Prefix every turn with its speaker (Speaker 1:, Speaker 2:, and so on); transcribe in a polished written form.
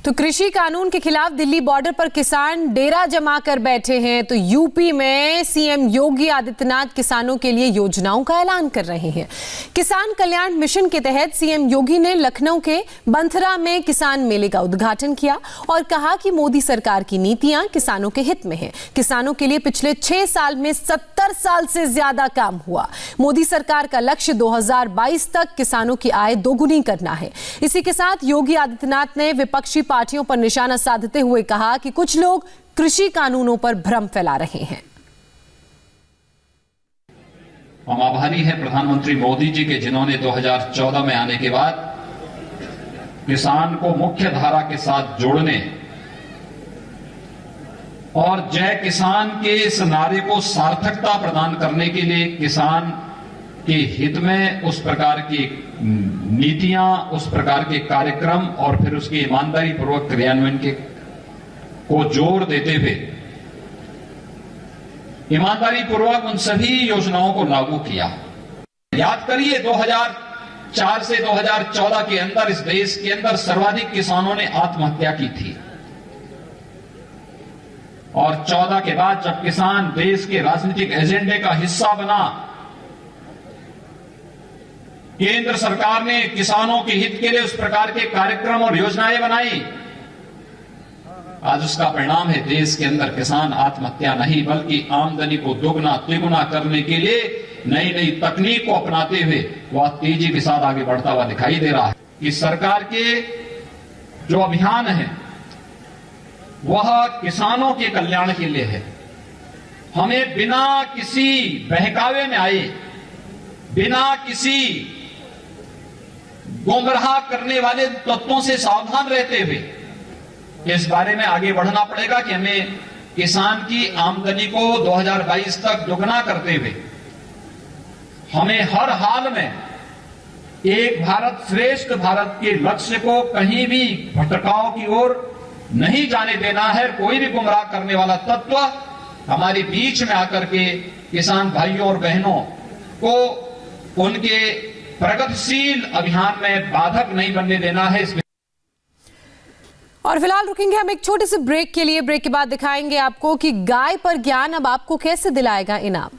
Speaker 1: तो कृषि कानून के खिलाफ दिल्ली बॉर्डर पर किसान डेरा जमा कर बैठे हैं। तो यूपी में सीएम योगी आदित्यनाथ किसानों के लिए योजनाओं का ऐलान कर रहे हैं। किसान कल्याण मिशन के तहत सीएम योगी ने लखनऊ के बंथरा में किसान मेले का उद्घाटन किया और कहा कि मोदी सरकार की नीतियां किसानों के हित में हैं। किसानों के लिए पिछले 6 साल में 70 साल से ज्यादा काम हुआ। मोदी सरकार का लक्ष्य 2022 तक किसानों की आय दोगुनी करना है। इसी के साथ योगी आदित्यनाथ ने विपक्षी पार्टियों पर निशाना साधते हुए कहा कि कुछ लोग कृषि कानूनों पर भ्रम फैला रहे हैं।
Speaker 2: हम आभारी हैं प्रधानमंत्री मोदी जी के, जिन्होंने 2014 में आने के बाद किसान को मुख्य धारा के साथ जोड़ने और जय किसान के इस नारे को सार्थकता प्रदान करने के लिए किसान के हित में उस प्रकार की नीतियां, उस प्रकार के कार्यक्रम और फिर उसके ईमानदारी पूर्वक क्रियान्वयन को जोर देते हुए ईमानदारी पूर्वक उन सभी योजनाओं को लागू किया। याद करिए 2004 से 2014 के अंदर इस देश के अंदर सर्वाधिक किसानों ने आत्महत्या की थी और 14 के बाद जब किसान देश के राजनीतिक एजेंडे का हिस्सा बना, केंद्र सरकार ने किसानों के हित के लिए उस प्रकार के कार्यक्रम और योजनाएं बनाई। आज उसका परिणाम है देश के अंदर किसान आत्महत्या नहीं बल्कि आमदनी को दोगुना तिगुना करने के लिए नई नई तकनीक को अपनाते हुए वह तेजी के साथ आगे बढ़ता हुआ दिखाई दे रहा है। इस सरकार के जो अभियान है वह किसानों के कल्याण के लिए है। हमें बिना किसी बहकावे में आए, बिना किसी गुमराह करने वाले तत्वों से सावधान रहते हुए इस बारे में आगे बढ़ना पड़ेगा कि हमें किसान की आमदनी को 2022 तक दोगुना करते हुए हमें हर हाल में एक भारत श्रेष्ठ भारत के लक्ष्य को कहीं भी भटकाव की ओर नहीं जाने देना है। कोई भी गुमराह करने वाला तत्व हमारे बीच में आकर के किसान भाइयों और बहनों को उनके प्रगतिशील अभियान में बाधक नहीं बनने देना है।
Speaker 1: और फिलहाल रुकेंगे हम एक छोटे से ब्रेक के लिए। ब्रेक के बाद दिखाएंगे आपको कि गाय पर ज्ञान अब आपको कैसे दिलाएगा इनाम।